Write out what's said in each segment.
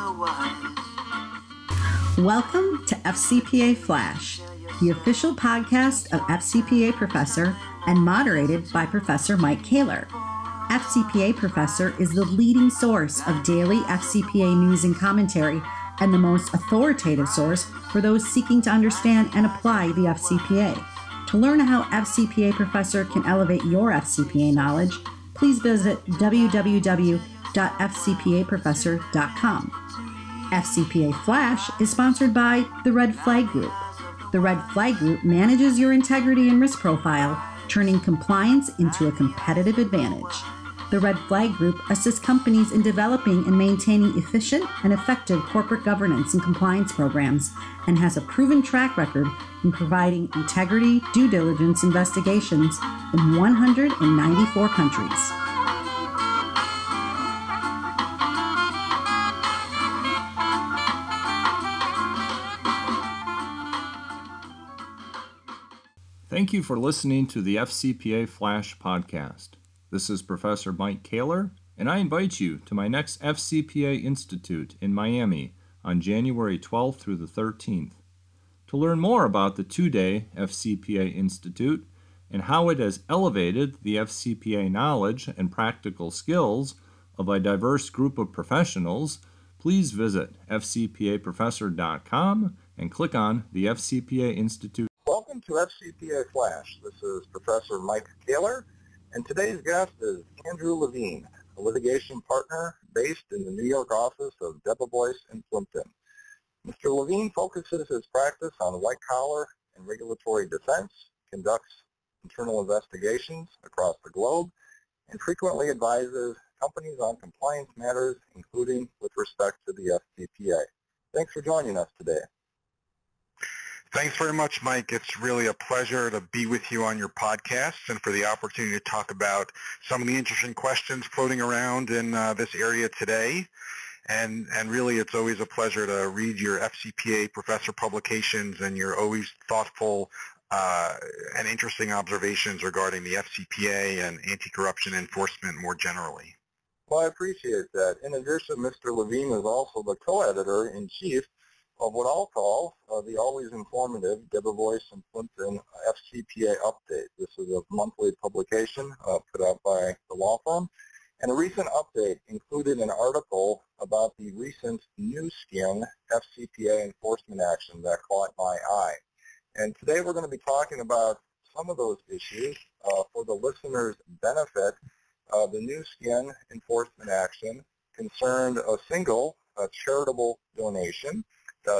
otherwise. Welcome to FCPA Flash, the official podcast of FCPA Professor and moderated by Professor Mike Koehler. FCPA Professor is the leading source of daily FCPA news and commentary and the most authoritative source for those seeking to understand and apply the FCPA. To learn how FCPA Professor can elevate your FCPA knowledge, please visit www.fcpaprofessor.com. FCPA Flash is sponsored by the Red Flag Group. The Red Flag Group manages your integrity and risk profile, turning compliance into a competitive advantage. The Red Flag Group assists companies in developing and maintaining efficient and effective corporate governance and compliance programs and has a proven track record in providing integrity due diligence investigations in 194 countries. Thank you for listening to the FCPA Flash podcast. This is Professor Mike Koehler, and I invite you to my next FCPA Institute in Miami on January 12th through the 13th. To learn more about the two-day FCPA Institute and how it has elevated the FCPA knowledge and practical skills of a diverse group of professionals, please visit fcpaprofessor.com and click on the FCPA Institute. Welcome to FCPA Flash. This is Professor Mike Koehler, and today's guest is Andrew Levine, a litigation partner based in the New York office of Debevoise and Plimpton. Mr. Levine focuses his practice on white-collar and regulatory defense, conducts internal investigations across the globe, and frequently advises companies on compliance matters, including with respect to the FCPA. Thanks for joining us today. Thanks very much, Mike. It's really a pleasure to be with you on your podcast and for the opportunity to talk about some of the interesting questions floating around in this area today. And really, it's always a pleasure to read your FCPA Professor publications and your always thoughtful and interesting observations regarding the FCPA and anti-corruption enforcement more generally. Well, I appreciate that. In addition, Mr. Levine is also the co-editor-in-chief of what I'll call the always informative Debevoise and Plimpton FCPA Update. This is a monthly publication put out by the law firm. And a recent update included an article about the recent new skin FCPA enforcement action that caught my eye. And today we're going to be talking about some of those issues for the listeners' benefit. The new skin enforcement action concerned a single charitable donation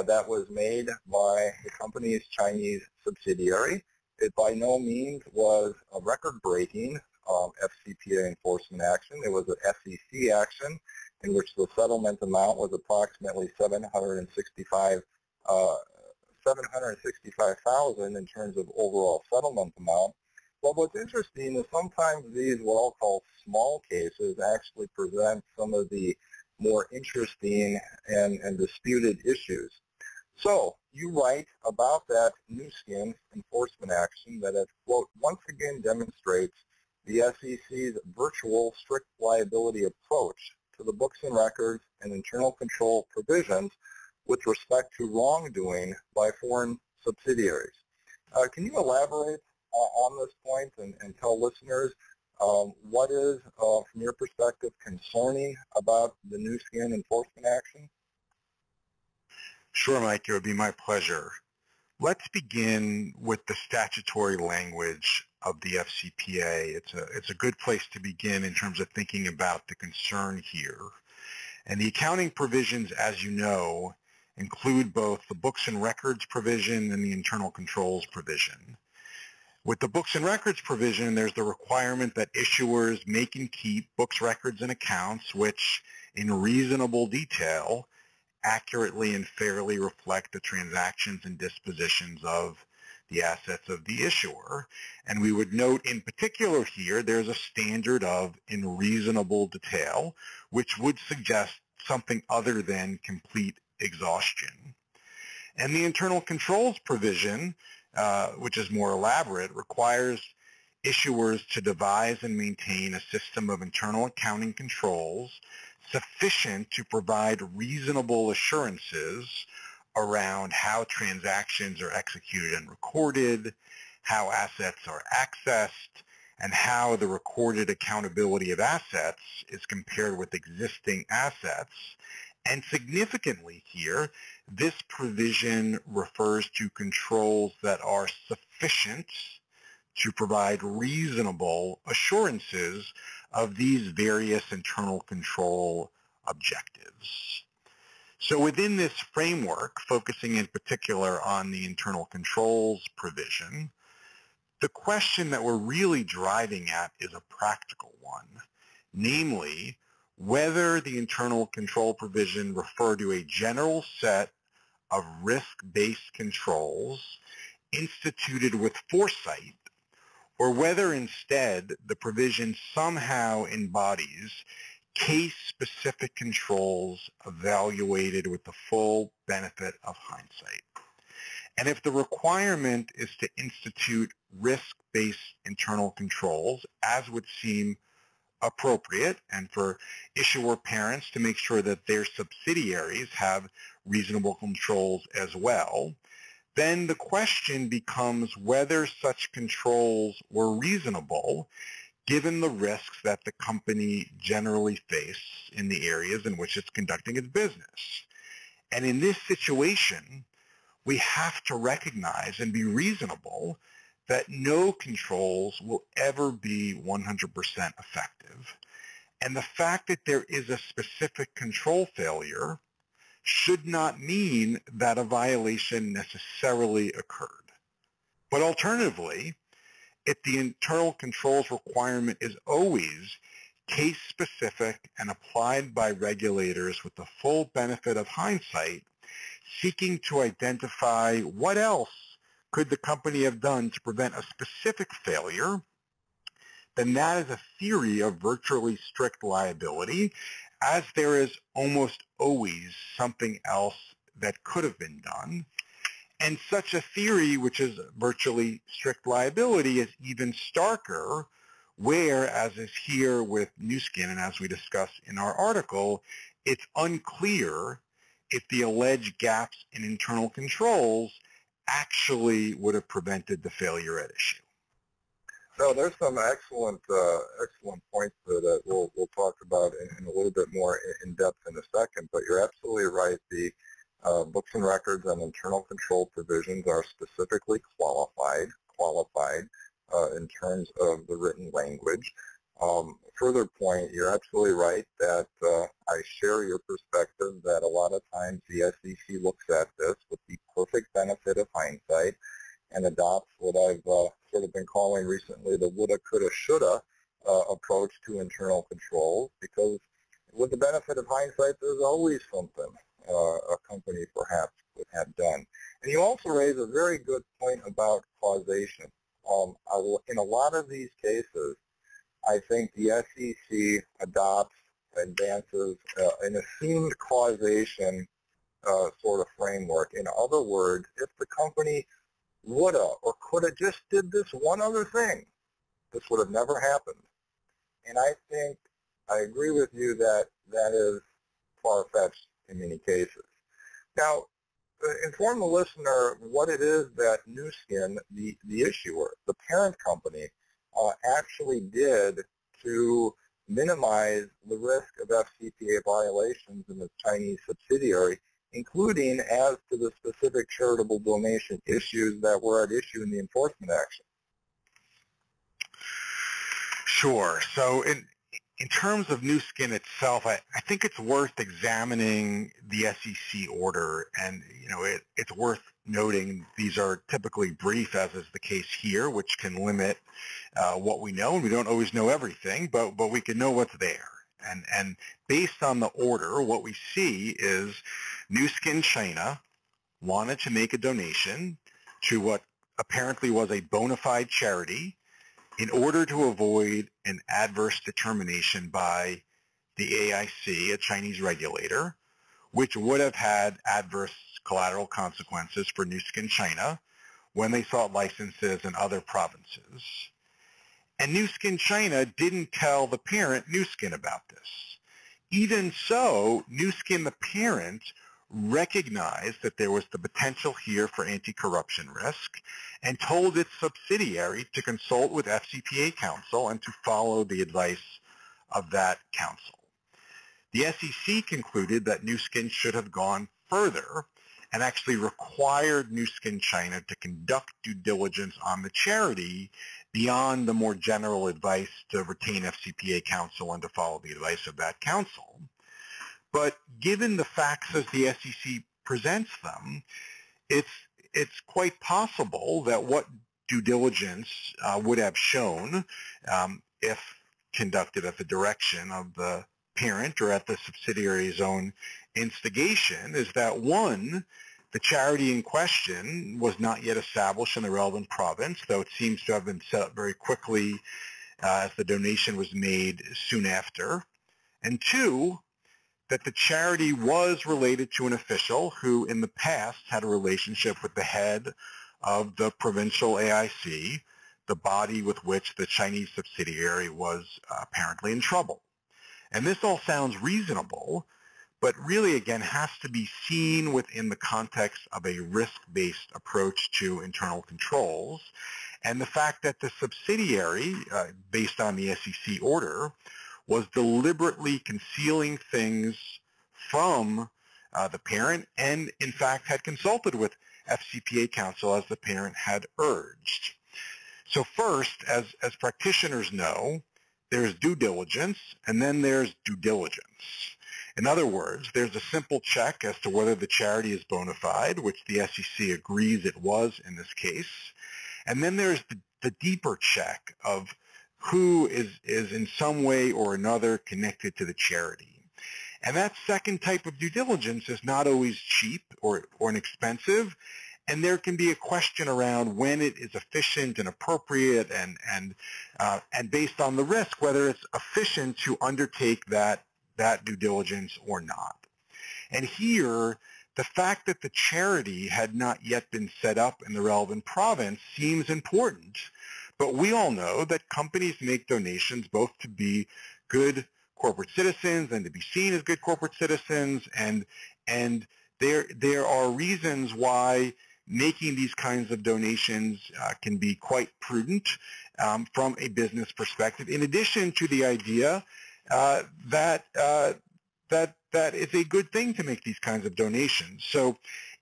that was made by the company's Chinese subsidiary. It by no means was a record-breaking FCPA enforcement action. It was an SEC action in which the settlement amount was approximately $765,000 in terms of overall settlement amount. But what's interesting is sometimes these what I'll call small cases actually present some of the more interesting and disputed issues. So you write about that new skin enforcement action that it, quote, once again demonstrates the SEC's virtual strict liability approach to the books and records and internal control provisions with respect to wrongdoing by foreign subsidiaries. Can you elaborate on this point and tell listeners what is, from your perspective, concerning about the new skin enforcement action? Sure, Mike. It would be my pleasure. Let's begin with the statutory language of the FCPA. It's a good place to begin in terms of thinking about the concern here. And the accounting provisions, as you know, include both the books and records provision and the internal controls provision. With the books and records provision, there's the requirement that issuers make and keep books, records, and accounts which, in reasonable detail, accurately and fairly reflect the transactions and dispositions of the assets of the issuer. And we would note in particular here, there's a standard of in reasonable detail, which would suggest something other than complete exhaustion. And the internal controls provision, which is more elaborate, requires issuers to devise and maintain a system of internal accounting controls sufficient to provide reasonable assurances around how transactions are executed and recorded, how assets are accessed, and how the recorded accountability of assets is compared with existing assets. And significantly here, this provision refers to controls that are sufficient to provide reasonable assurances of these various internal control objectives. So within this framework, focusing in particular on the internal controls provision, the question that we're really driving at is a practical one, namely whether the internal control provision refer to a general set of risk-based controls instituted with foresight, or whether instead the provision somehow embodies case-specific controls evaluated with the full benefit of hindsight. And if the requirement is to institute risk-based internal controls, as would seem appropriate, and for issuer parents to make sure that their subsidiaries have reasonable controls as well, then the question becomes whether such controls were reasonable given the risks that the company generally face in the areas in which it's conducting its business. And in this situation, we have to recognize and be reasonable that no controls will ever be 100% effective. And the fact that there is a specific control failure should not mean that a violation necessarily occurred. But alternatively, if the internal controls requirement is always case-specific and applied by regulators with the full benefit of hindsight, seeking to identify what else could the company have done to prevent a specific failure, then that is a theory of virtually strict liability, as there is almost always something else that could have been done. And such a theory, which is virtually strict liability, is even starker, where, as is here with Nu Skin, and as we discuss in our article, it's unclear if the alleged gaps in internal controls actually would have prevented the failure at issue. So there's some excellent points that we'll talk about in a little bit more in depth in a second, but you're absolutely right. The books and records and internal control provisions are specifically qualified in terms of the written language. Further point, you're absolutely right that I share your perspective that a lot of times the SEC looks at this with the perfect benefit of hindsight and adopts what I've sort of been calling recently the woulda, coulda, shoulda approach to internal controls, because with the benefit of hindsight, there's always something a company perhaps would have done. And you also raise a very good point about causation. In a lot of these cases, I think the SEC advances an assumed causation sort of framework. In other words, if the company woulda or coulda just did this one other thing, this would have never happened. And I think I agree with you that that is far-fetched in many cases. Now, inform the listener what it is that Nu Skin, the issuer, the parent company, actually did to minimize the risk of FCPA violations in its Chinese subsidiary, including as to the specific charitable donation issues that were at issue in the enforcement action. Sure. So in terms of Nu Skin itself, I think it's worth examining the SEC order, and it's worth noting these are typically brief, as is the case here, which can limit what we know, and we don't always know everything, but we can know what's there. And based on the order, what we see is Nu Skin China wanted to make a donation to what apparently was a bona fide charity in order to avoid an adverse determination by the AIC, a Chinese regulator, which would have had adverse collateral consequences for Nu Skin China when they sought licenses in other provinces. And Nu Skin China didn't tell the parent Nu Skin about this. Even so, Nu Skin, the parent, recognized that there was the potential here for anti-corruption risk and told its subsidiary to consult with FCPA counsel and to follow the advice of that counsel. The SEC concluded that Nu Skin should have gone further and actually required Nu Skin China to conduct due diligence on the charity beyond the more general advice to retain FCPA counsel and to follow the advice of that counsel. But given the facts as the SEC presents them, it's quite possible that what due diligence would have shown if conducted at the direction of the parent or at the subsidiary's own instigation is that, one, the charity in question was not yet established in the relevant province, though it seems to have been set up very quickly as the donation was made soon after. And two, that the charity was related to an official who in the past had a relationship with the head of the provincial AIC, the body with which the Chinese subsidiary was apparently in trouble. And this all sounds reasonable, but really, again, has to be seen within the context of a risk-based approach to internal controls. And the fact that the subsidiary, based on the SEC order, was deliberately concealing things from the parent and, in fact, had consulted with FCPA counsel as the parent had urged. So first, as practitioners know, there's due diligence, and then there's due diligence. In other words, there's a simple check as to whether the charity is bona fide, which the SEC agrees it was in this case. And then there's the deeper check of who is in some way or another connected to the charity. And that second type of due diligence is not always cheap or inexpensive, and there can be a question around when it is efficient and appropriate and based on the risk, whether it's efficient to undertake that due diligence or not. And here, the fact that the charity had not yet been set up in the relevant province seems important, but we all know that companies make donations both to be good corporate citizens and to be seen as good corporate citizens, and there are reasons why making these kinds of donations can be quite prudent from a business perspective, in addition to the idea that it's a good thing to make these kinds of donations. So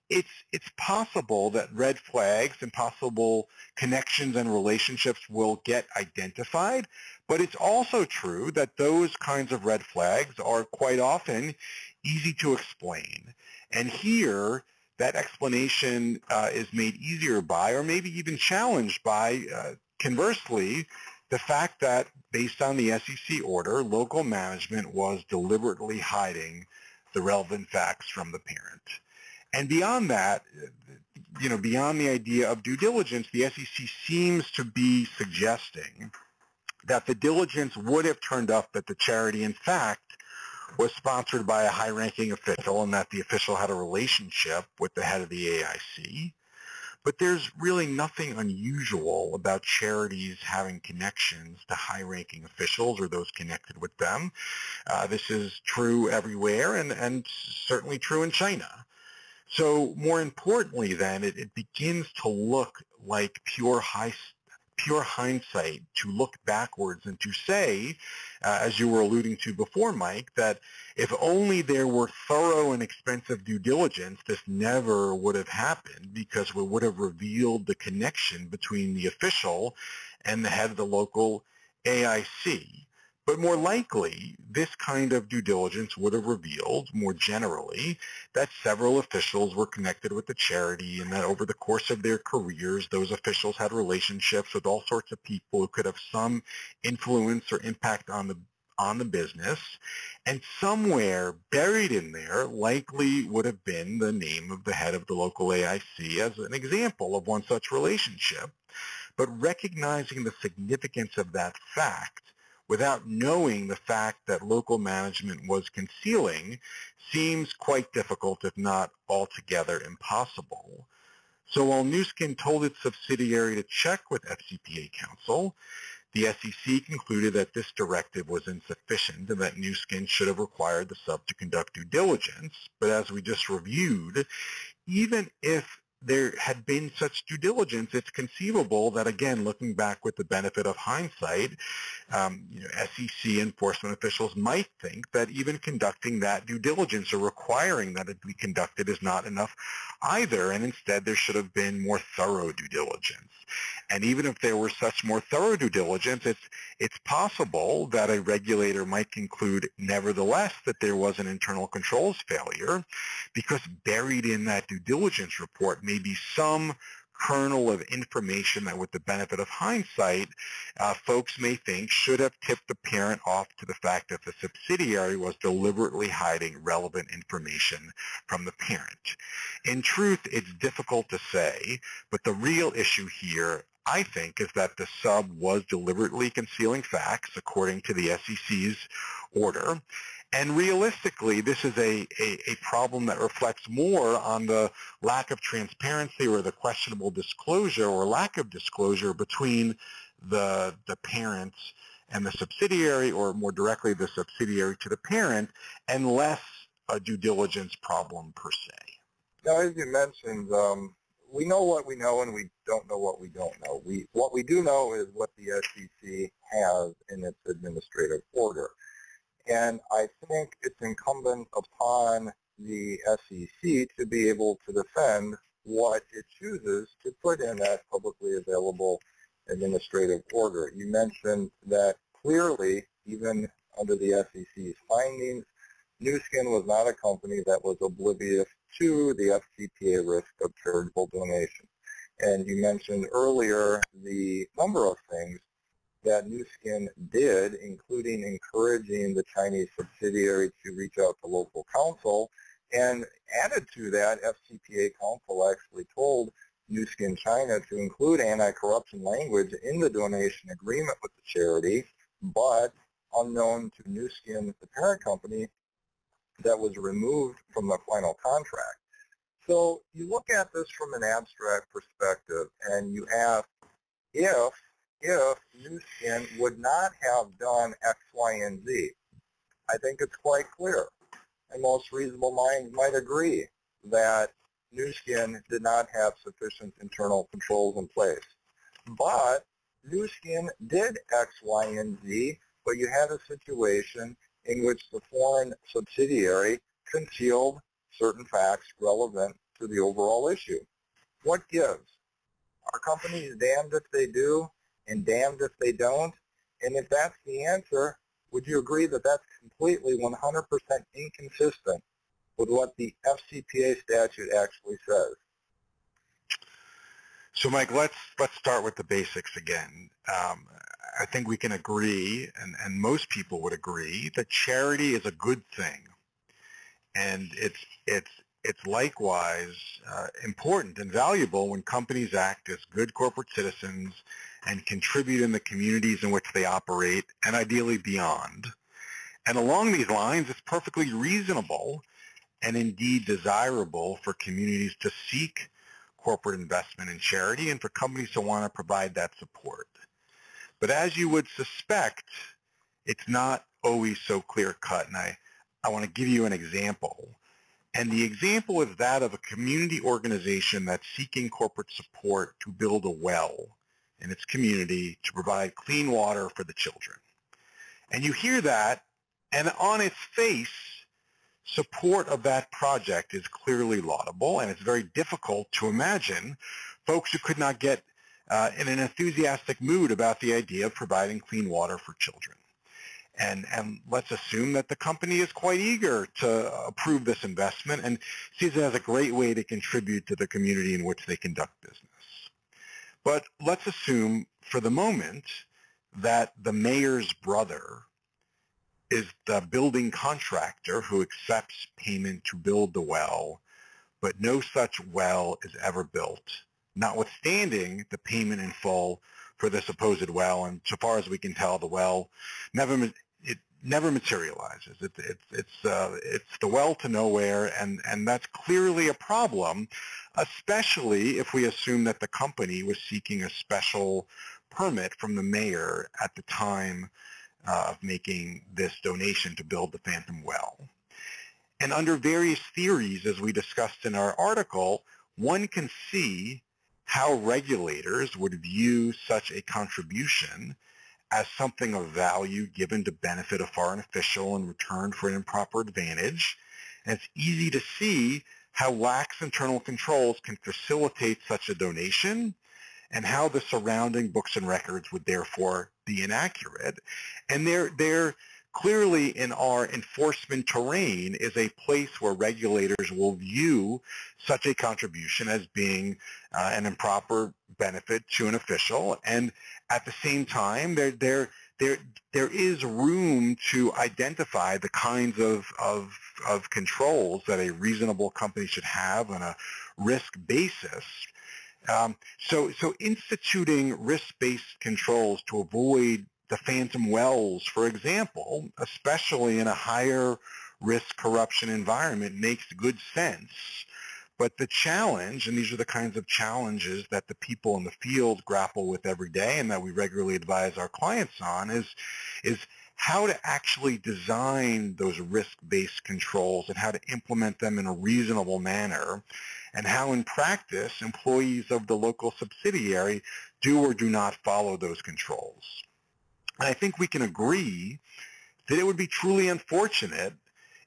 it's possible that red flags and possible connections and relationships will get identified, but it's also true that those kinds of red flags are quite often easy to explain. And here, that explanation is made easier by, or maybe even challenged by, conversely, the fact that based on the SEC order, local management was deliberately hiding the relevant facts from the parent. And beyond that, beyond the idea of due diligence, the SEC seems to be suggesting that the diligence would have turned up that the charity, in fact, was sponsored by a high-ranking official and that the official had a relationship with the head of the AIC. But there's really nothing unusual about charities having connections to high-ranking officials or those connected with them. This is true everywhere and certainly true in China. So more importantly then, it begins to look like pure hindsight to look backwards and to say, as you were alluding to before, Mike, that if only there were thorough and expensive due diligence, this never would have happened because we would have revealed the connection between the official and the head of the local AIC. But more likely, this kind of due diligence would have revealed, more generally, that several officials were connected with the charity and that over the course of their careers, those officials had relationships with all sorts of people who could have some influence or impact on the business. And somewhere buried in there likely would have been the name of the head of the local AIC as an example of one such relationship. But recognizing the significance of that fact, without knowing the fact that local management was concealing, seems quite difficult, if not altogether impossible. So while Nu Skin told its subsidiary to check with FCPA counsel, The SEC concluded that this directive was insufficient and that Nu Skin should have required the sub to conduct due diligence. But as we just reviewed, even if there had been such due diligence, it's conceivable that, again, looking back with the benefit of hindsight, SEC enforcement officials might think that even conducting that due diligence or requiring that it be conducted is not enough either, and instead there should have been more thorough due diligence. And even if there were such more thorough due diligence, it's possible that a regulator might conclude, nevertheless, that there was an internal controls failure, because buried in that due diligence report may be some kernel of information that, with the benefit of hindsight, folks may think should have tipped the parent off to the fact that the subsidiary was deliberately hiding relevant information from the parent. In truth, it's difficult to say, but the real issue here, I think, is that the sub was deliberately concealing facts according to the SEC's order. And realistically, this is a problem that reflects more on the lack of transparency or the questionable disclosure or lack of disclosure between the parents and the subsidiary, or more directly the subsidiary to the parent, and less a due diligence problem per se. Now, as you mentioned, we know what we know and we don't know what we don't know. What we do know is what the SEC has in its administrative order. And I think it's incumbent upon the SEC to be able to defend what it chooses to put in that publicly available administrative order. You mentioned that clearly, even under the SEC's findings, Nu Skin was not a company that was oblivious to the FCPA risk of charitable donation. And you mentioned earlier the number of things that Nu Skin did, including encouraging the Chinese subsidiary to reach out to local counsel. And added to that, FCPA counsel actually told Nu Skin China to include anti-corruption language in the donation agreement with the charity, but unknown to Nu Skin, the parent company, that was removed from the final contract. So you look at this from an abstract perspective and you ask, if Nu Skin would not have done X, Y, and Z, I think it's quite clear, and most reasonable minds might agree, that Nu Skin did not have sufficient internal controls in place. But Nu Skin did X, Y, and Z, but you had a situation in which the foreign subsidiary concealed certain facts relevant to the overall issue. What gives? Are companies damned if they do and damned if they don't? And if that's the answer, would you agree that that's completely 100% inconsistent with what the FCPA statute actually says? So, Mike, let's start with the basics again. I think we can agree, and most people would agree, that charity is a good thing, and it's likewise important and valuable when companies act as good corporate citizens and contribute in the communities in which they operate, and ideally beyond. And along these lines, it's perfectly reasonable and indeed desirable for communities to seek corporate investment in charity and for companies to want to provide that support. But as you would suspect, it's not always so clear-cut, and I want to give you an example. And the example is that of a community organization that's seeking corporate support to build a well in its community to provide clean water for the children. And you hear that, and on its face, support of that project is clearly laudable, and it's very difficult to imagine folks who could not get in an enthusiastic mood about the idea of providing clean water for children. And let's assume that the company is quite eager to approve this investment and sees it as a great way to contribute to the community in which they conduct business. But let's assume for the moment that the mayor's brother is the building contractor who accepts payment to build the well, but no such well is ever built, notwithstanding the payment in full for the supposed well. And so far as we can tell, the well never materializes. It's the well to nowhere, and that's clearly a problem, especially if we assume that the company was seeking a special permit from the mayor at the time of making this donation to build the Phantom Well. And under various theories, as we discussed in our article, one can see how regulators would view such a contribution as something of value given to benefit a foreign official in return for an improper advantage. And it's easy to see how lax internal controls can facilitate such a donation and how the surrounding books and records would therefore be inaccurate. And they're clearly in our enforcement terrain is a place where regulators will view such a contribution as being an improper benefit to an official, and at the same time there is room to identify the kinds of controls that a reasonable company should have on a risk basis. So instituting risk-based controls to avoid the phantom wells, for example, especially in a higher risk corruption environment, makes good sense. But the challenge, and these are the kinds of challenges that the people in the field grapple with every day and that we regularly advise our clients on, is how to actually design those risk-based controls and how to implement them in a reasonable manner, and how in practice employees of the local subsidiary do or do not follow those controls. And I think we can agree that it would be truly unfortunate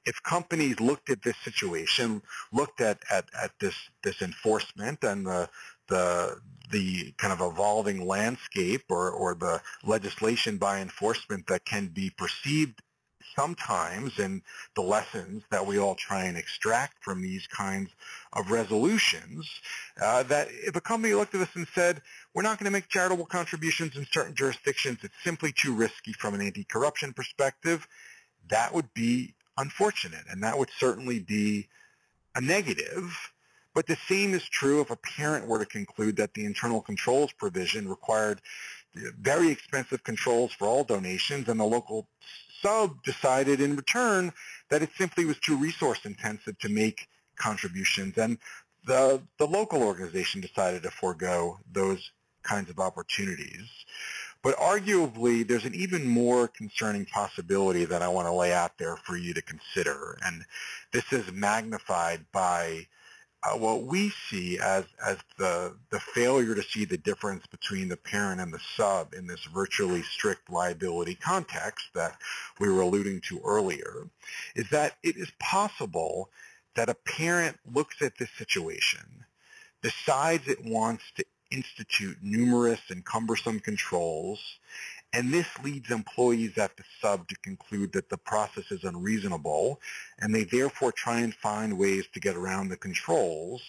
if companies looked at this situation, looked at this enforcement and the kind of evolving landscape or the legislation by enforcement that can be perceived sometimes, and the lessons that we all try and extract from these kinds of resolutions, that if a company looked at this and said, we're not going to make charitable contributions in certain jurisdictions, it's simply too risky from an anti-corruption perspective, that would be unfortunate, and that would certainly be a negative. But the same is true if a parent were to conclude that the internal controls provision required very expensive controls for all donations, and the local sub decided in return that it simply was too resource intensive to make contributions, and the local organization decided to forego those kinds of opportunities. But arguably, there's an even more concerning possibility that I want to lay out there for you to consider, and this is magnified by what we see as the failure to see the difference between the parent and the sub in this virtually strict liability context that we were alluding to earlier, is that it is possible that a parent looks at this situation, decides it wants to institute numerous and cumbersome controls, and this leads employees at the sub to conclude that the process is unreasonable, and they therefore try and find ways to get around the controls,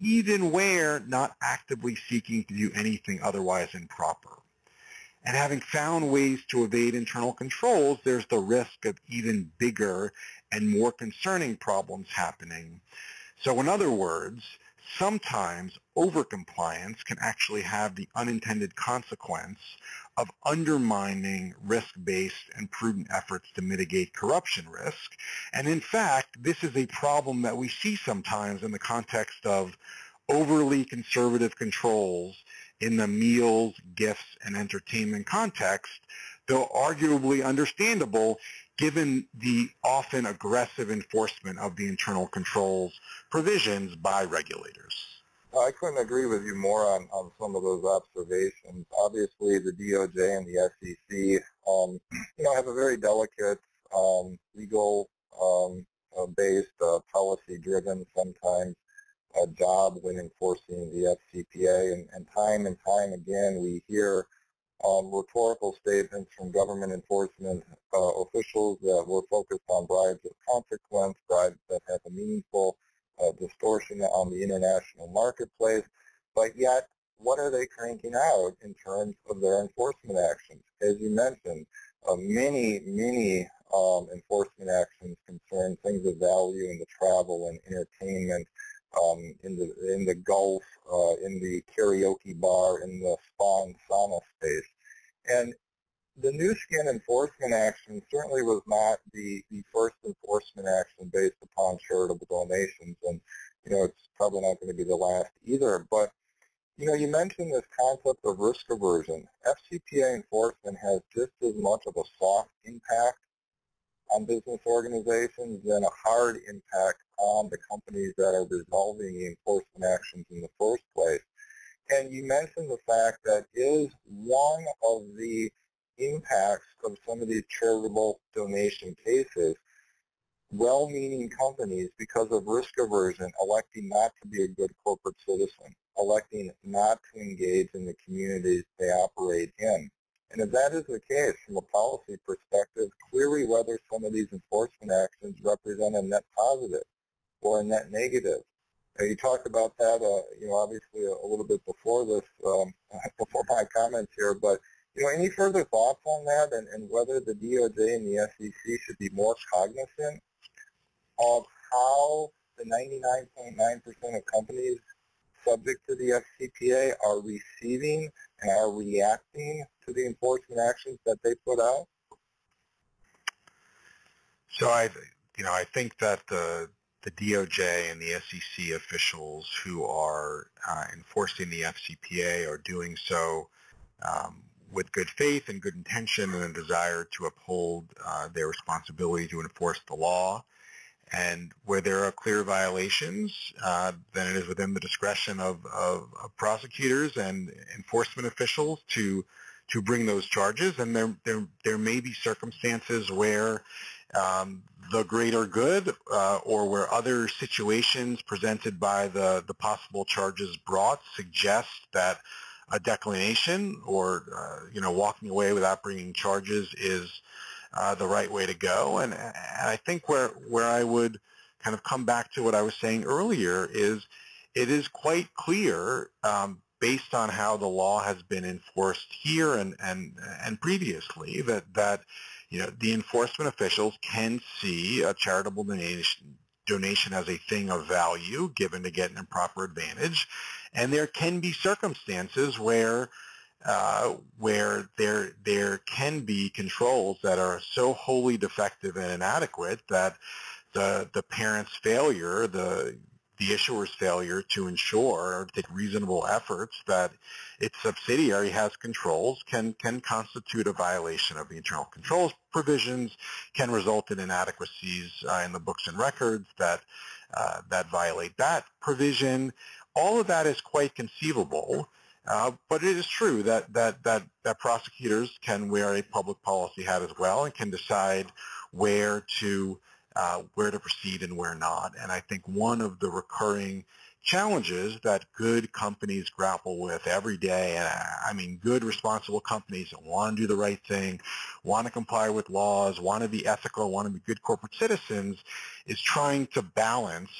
even where not actively seeking to do anything otherwise improper. And having found ways to evade internal controls, there's the risk of even bigger and more concerning problems happening. So in other words, sometimes overcompliance can actually have the unintended consequence of undermining risk-based and prudent efforts to mitigate corruption risk. And in fact, this is a problem that we see sometimes in the context of overly conservative controls in the meals, gifts, and entertainment context, though arguably understandable given the often aggressive enforcement of the internal controls provisions by regulators. I couldn't agree with you more on some of those observations. Obviously, the DOJ and the SEC, have a very delicate, legal-based, policy-driven, sometimes job when enforcing the FCPA. And time again, we hear rhetorical statements from government enforcement officials that were focused on bribes of consequence, bribes that have a meaningful distortion on the international marketplace, but yet what are they cranking out in terms of their enforcement actions? As you mentioned, many enforcement actions concern things of value in the travel and entertainment, in the golf, in the karaoke bar, in the spa and sauna space. And the new skin enforcement action certainly was not the first enforcement action based upon charitable donations, and it's probably not going to be the last either. But You mentioned this concept of risk aversion. FCPA enforcement has just as much of a soft impact on business organizations than a hard impact on the companies that are resolving the enforcement actions in the first place. And you mentioned the fact that is one of the impacts of some of these charitable donation cases, well-meaning companies, because of risk aversion, electing not to be a good corporate citizen, electing not to engage in the communities they operate in. And if that is the case, from a policy perspective, clearly whether some of these enforcement actions represent a net positive or a net negative. You talked about that, obviously a little bit before this, before my comments here, but any further thoughts on that, and whether the DOJ and the SEC should be more cognizant of how the 99.9% of companies subject to the FCPA are receiving and are reacting to the enforcement actions that they put out? So I think that the DOJ and the SEC officials who are enforcing the FCPA are doing so with good faith and good intention and a desire to uphold their responsibility to enforce the law. And where there are clear violations, then it is within the discretion of prosecutors and enforcement officials to bring those charges. And there may be circumstances where the greater good or where other situations presented by the possible charges brought suggest that a declination or walking away without bringing charges is the right way to go. And I think where I would kind of come back to what I was saying earlier is it is quite clear based on how the law has been enforced here and previously that the enforcement officials can see a charitable donation as a thing of value given to get an improper advantage, and there can be circumstances where there can be controls that are so wholly defective and inadequate that the parent's failure, the issuer's failure to ensure or take reasonable efforts that its subsidiary has controls can constitute a violation of the internal controls provisions, can result in inadequacies in the books and records that violate that provision. All of that is quite conceivable. But it is true that prosecutors can wear a public policy hat as well and can decide where to proceed and where not. And I think one of the recurring challenges that good companies grapple with every day, and I mean good responsible companies that want to do the right thing, want to comply with laws, want to be ethical, want to be good corporate citizens, is trying to balance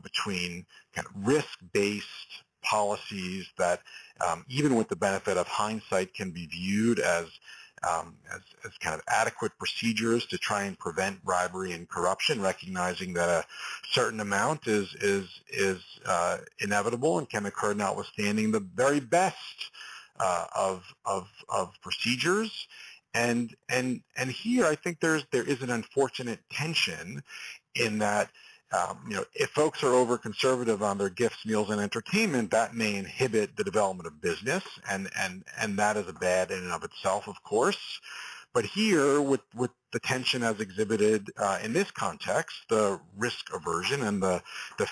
between kind of risk-based policies that even with the benefit of hindsight can be viewed as kind of adequate procedures to try and prevent bribery and corruption, recognizing that a certain amount is inevitable and can occur notwithstanding the very best of procedures. And here I think there is an unfortunate tension in that if folks are over conservative on their gifts, meals, and entertainment, that may inhibit the development of business, and that is a bad in and of itself, of course. But here, with the tension as exhibited in this context, the risk aversion and the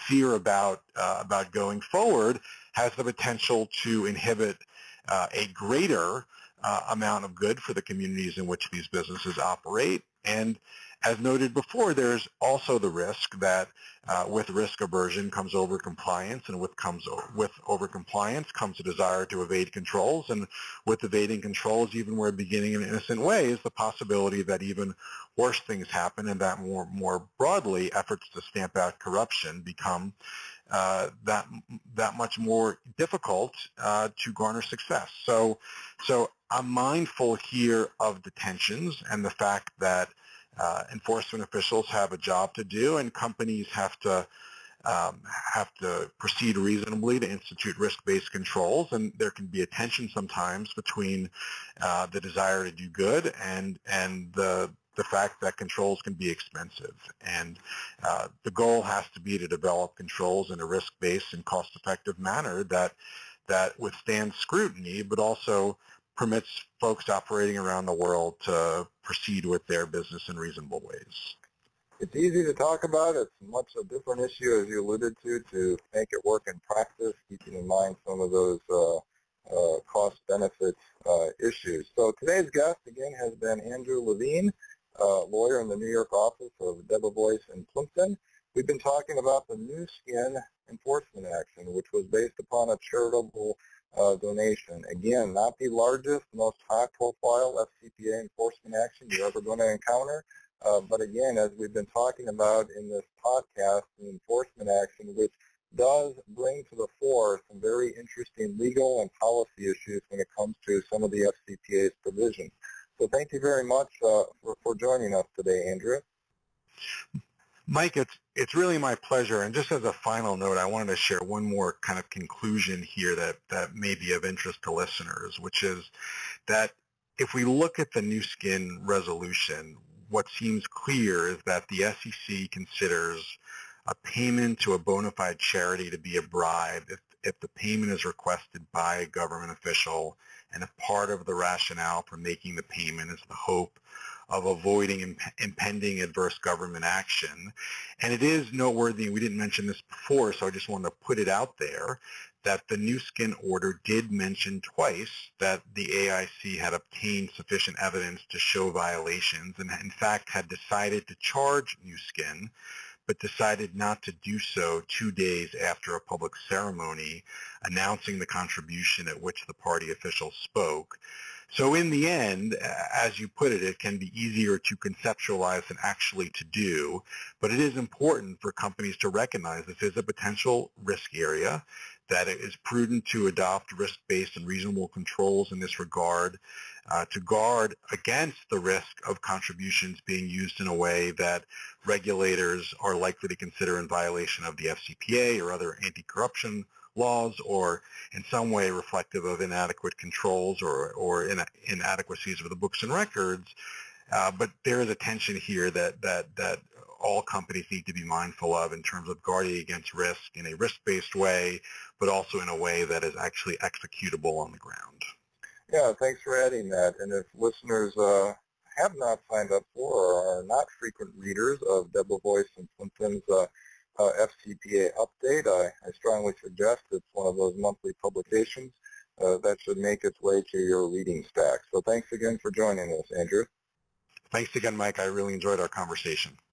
fear about going forward has the potential to inhibit a greater amount of good for the communities in which these businesses operate. And as noted before, there's also the risk that with risk aversion comes overcompliance, and with overcompliance comes a desire to evade controls, and with evading controls, even where beginning in innocent ways, the possibility that even worse things happen, and that more broadly, efforts to stamp out corruption become that much more difficult to garner success. So I'm mindful here of the tensions and the fact that enforcement officials have a job to do, and companies have to proceed reasonably to institute risk-based controls, and there can be a tension sometimes between the desire to do good and the fact that controls can be expensive. And the goal has to be to develop controls in a risk-based and cost-effective manner that that withstands scrutiny, but also permits folks operating around the world to proceed with their business in reasonable ways. It's easy to talk about. It's much a different issue, as you alluded to make it work in practice, keeping in mind some of those cost-benefit issues. So today's guest, again, has been Andrew Levine, lawyer in the New York office of Debevoise and Plimpton. We've been talking about the Nu Skin enforcement action, which was based upon a charitable donation. Again, not the largest, most high-profile FCPA enforcement action you're ever going to encounter. But again, as we've been talking about in this podcast, the enforcement action, which does bring to the fore some very interesting legal and policy issues when it comes to some of the FCPA's provisions. So thank you very much for joining us today, Andrew. Mike, it's really my pleasure. And just as a final note, I wanted to share one more kind of conclusion here that may be of interest to listeners, which is that if we look at the Nu Skin resolution, what seems clear is that the SEC considers a payment to a bona fide charity to be a bribe if the payment is requested by a government official, and if part of the rationale for making the payment is the hope of avoiding impending adverse government action. And it is noteworthy, we didn't mention this before, so I just wanted to put it out there, that the Nu Skin order did mention twice that the AIC had obtained sufficient evidence to show violations and in fact had decided to charge Nu Skin, but decided not to do so 2 days after a public ceremony announcing the contribution at which the party officials spoke. So in the end, as you put it, it can be easier to conceptualize than actually to do, but it is important for companies to recognize this is a potential risk area, that it is prudent to adopt risk-based and reasonable controls in this regard to guard against the risk of contributions being used in a way that regulators are likely to consider in violation of the FCPA or other anti-corruption laws, or in some way reflective of inadequate controls or inadequacies of the books and records. But there is a tension here that all companies need to be mindful of in terms of guarding against risk in a risk-based way, but also in a way that is actually executable on the ground. Yeah, thanks for adding that. And if listeners have not signed up for or are not frequent readers of Debevoise and Plimpton's FCPA update, I strongly suggest it's one of those monthly publications that should make its way to your reading stack. So thanks again for joining us, Andrew. Thanks again, Mike. I really enjoyed our conversation.